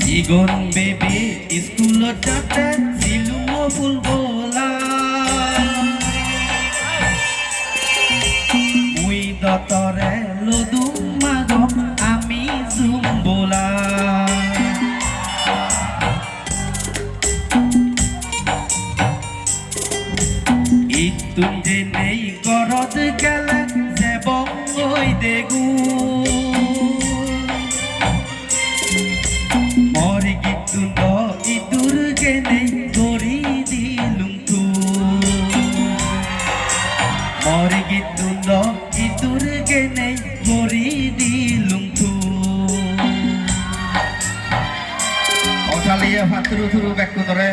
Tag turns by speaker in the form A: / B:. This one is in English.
A: Sigon baby school jate silumo full bola Mui dotore lodum magom ami zumbola Itun jenei korot gele zebong oi degu Mori gitu do idur gene gori dilung tu Mori gitu do idur gene gori dilung tu Otalia faturu turu bekku tore